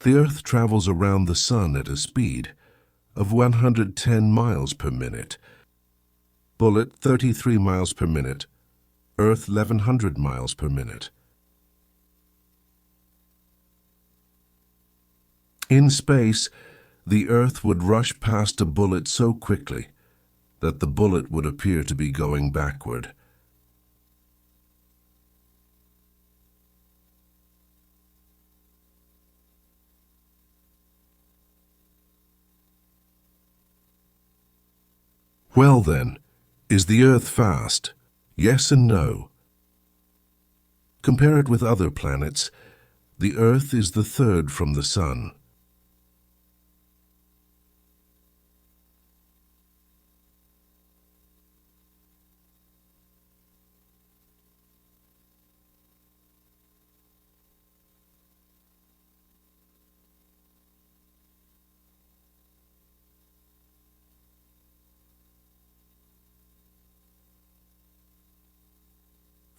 The Earth travels around the Sun at a speed of 110 miles per minute. Bullet 33 miles per minute, Earth 1100 miles per minute. In space, the Earth would rush past a bullet so quickly that the bullet would appear to be going backward. Well then, is the Earth fast? Yes and no. Compare it with other planets. The Earth is the third from the Sun.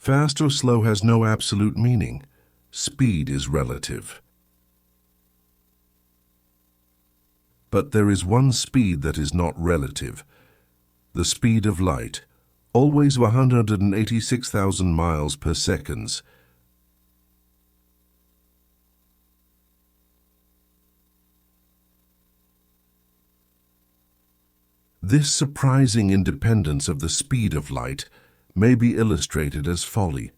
Fast or slow has no absolute meaning. Speed is relative. But there is one speed that is not relative. The speed of light, always 186,000 miles per second. This surprising independence of the speed of light may be illustrated as folly.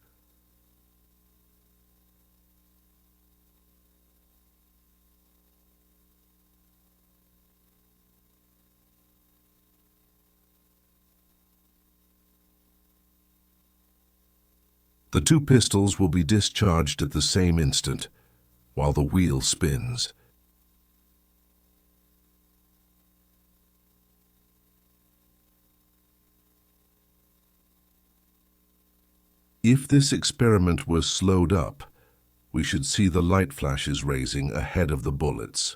The two pistols will be discharged at the same instant, while the wheel spins. If this experiment was slowed up, we should see the light flashes raising ahead of the bullets.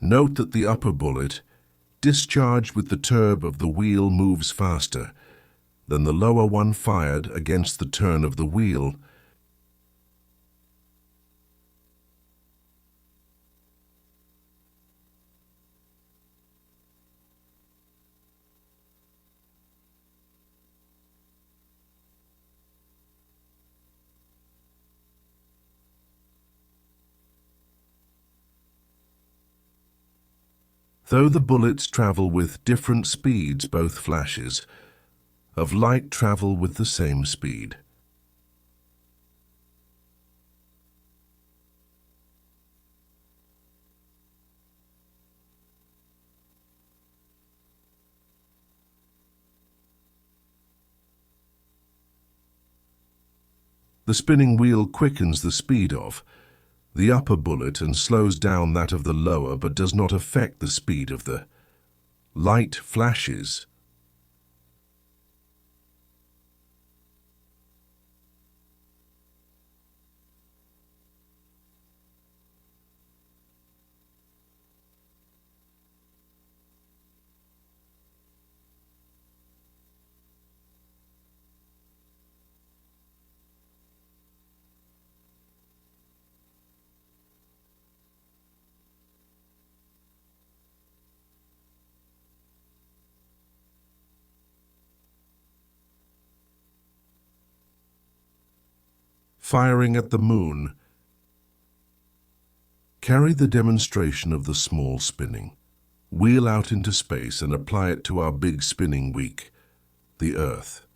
Note that the upper bullet, discharged with the turb of the wheel, moves faster than the lower one fired against the turn of the wheel. Though the bullets travel with different speeds, both flashes of light travel with the same speed. The spinning wheel quickens the speed of the upper bullet and slows down that of the lower, but does not affect the speed of the light flashes. Firing at the moon. Carry the demonstration of the small spinning wheel out into space and apply it to our big spinning week, the Earth.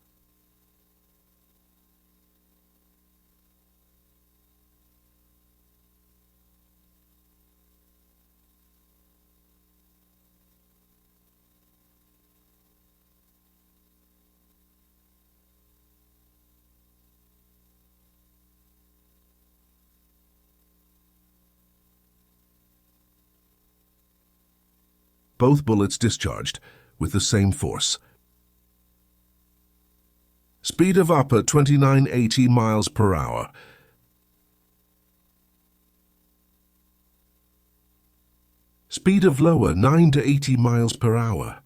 Both bullets discharged with the same force. Speed of upper 2980 miles per hour. Speed of lower 9 to 80 miles per hour.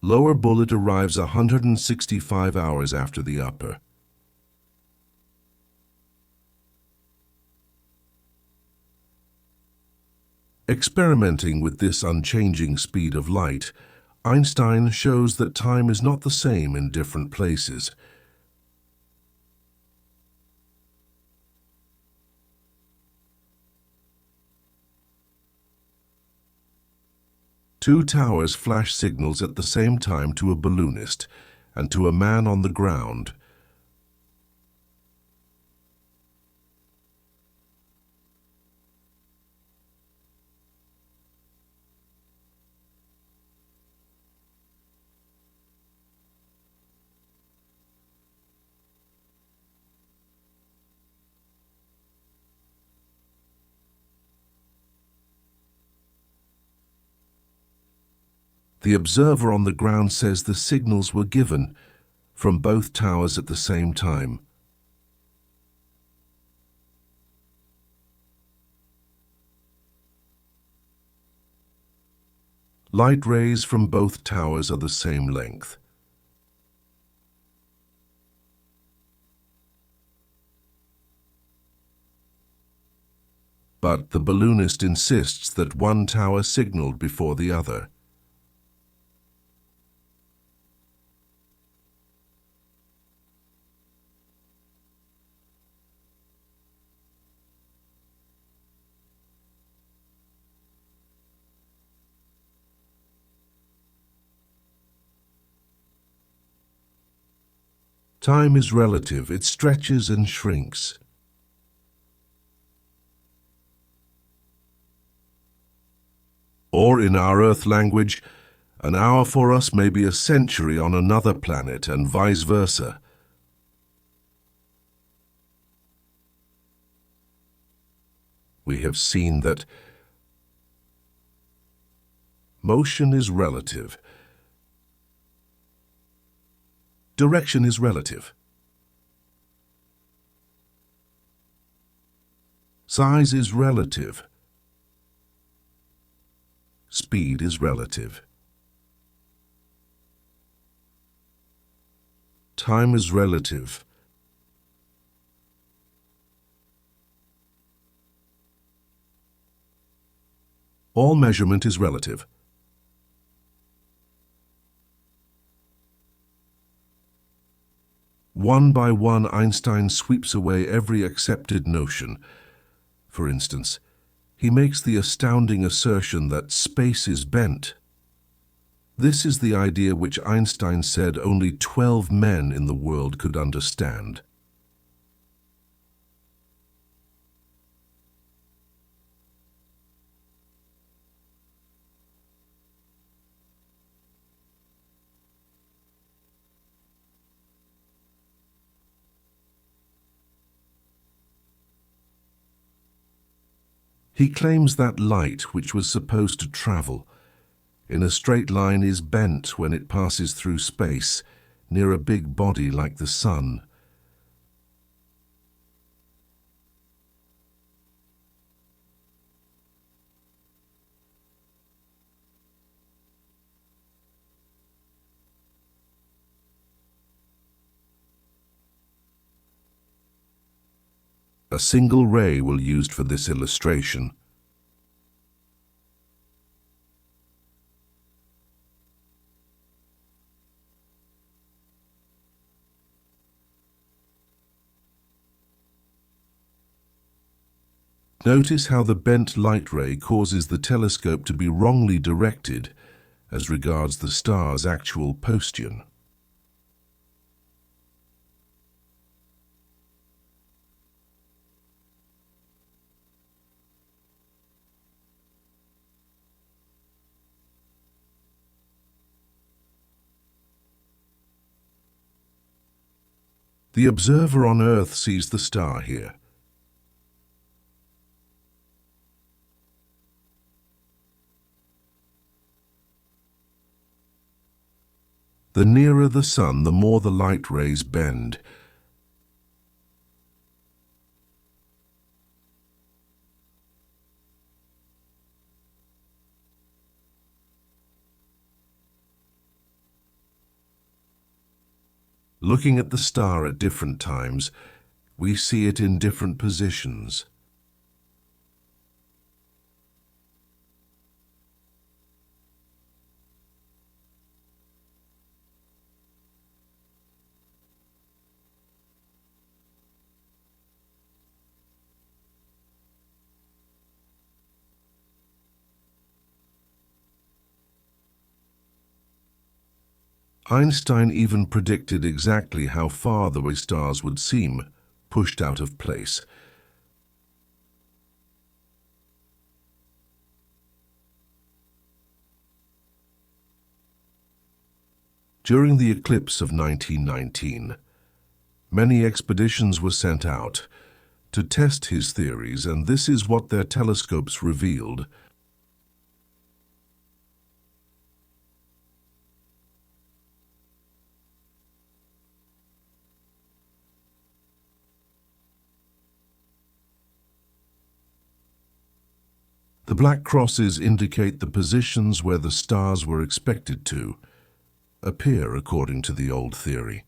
Lower bullet arrives 165 hours after the upper. Experimenting with this unchanging speed of light, Einstein shows that time is not the same in different places. Two towers flash signals at the same time to a balloonist and to a man on the ground. The observer on the ground says the signals were given from both towers at the same time. Light rays from both towers are the same length. But the balloonist insists that one tower signaled before the other. Time is relative, it stretches and shrinks. Or in our Earth language, an hour for us may be a century on another planet and vice versa. We have seen that motion is relative. Direction is relative. Size is relative. Speed is relative. Time is relative. All measurement is relative. One by one, Einstein sweeps away every accepted notion. For instance, he makes the astounding assertion that space is bent. This is the idea which Einstein said only 12 men in the world could understand. He claims that light, which was supposed to travel in a straight line, is bent when it passes through space near a big body like the sun. A single ray will be used for this illustration. Notice how the bent light ray causes the telescope to be wrongly directed as regards the star's actual postion. The observer on Earth sees the star here. The nearer the sun, the more the light rays bend. Looking at the star at different times, we see it in different positions. Einstein even predicted exactly how far the stars would seem, pushed out of place. During the eclipse of 1919, many expeditions were sent out to test his theories, and this is what their telescopes revealed. The black crosses indicate the positions where the stars were expected to appear according to the old theory.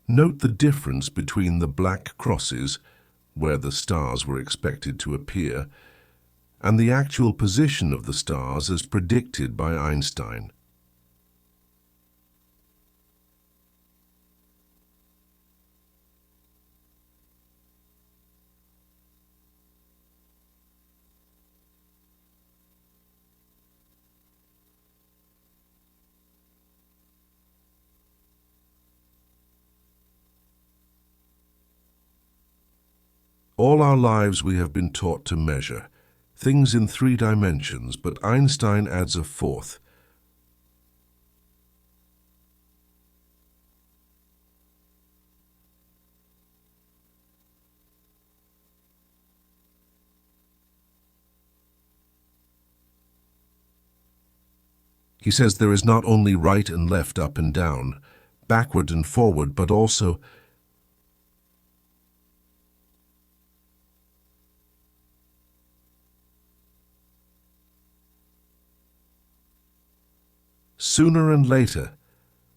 Note the difference between the black crosses, where the stars were expected to appear, and the actual position of the stars as predicted by Einstein. All our lives we have been taught to measure things in 3 dimensions, but Einstein adds a 4th. He says there is not only right and left, up and down, backward and forward, but also sooner and later,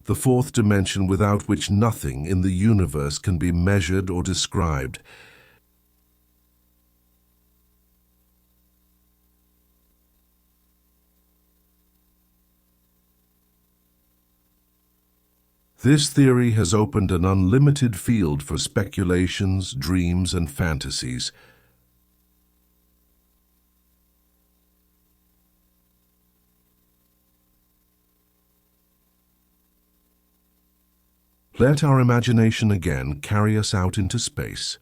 the 4th dimension without which nothing in the universe can be measured or described. This theory has opened an unlimited field for speculations, dreams, and fantasies. Let our imagination again carry us out into space.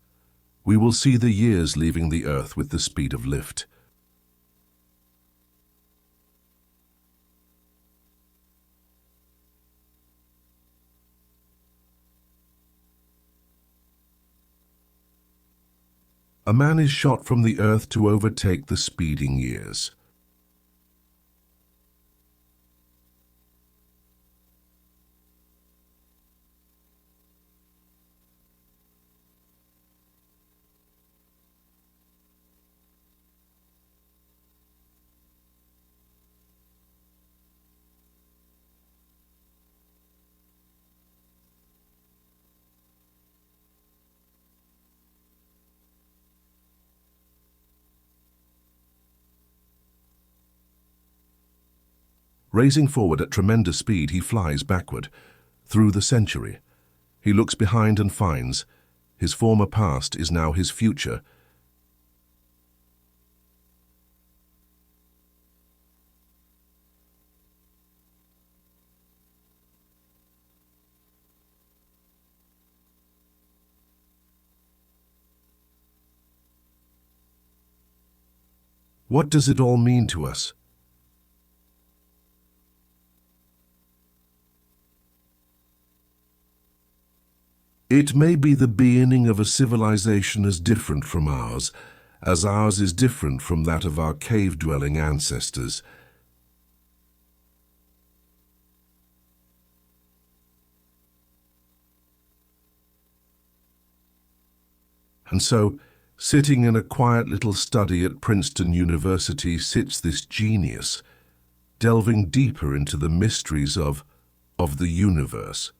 We will see the years leaving the Earth with the speed of light. A man is shot from the Earth to overtake the speeding years. Racing forward at tremendous speed, he flies backward, through the century. He looks behind and finds his former past is now his future. What does it all mean to us? It may be the beginning of a civilization as different from ours, as ours is different from that of our cave-dwelling ancestors. And so, sitting in a quiet little study at Princeton University sits this genius, delving deeper into the mysteries of the universe.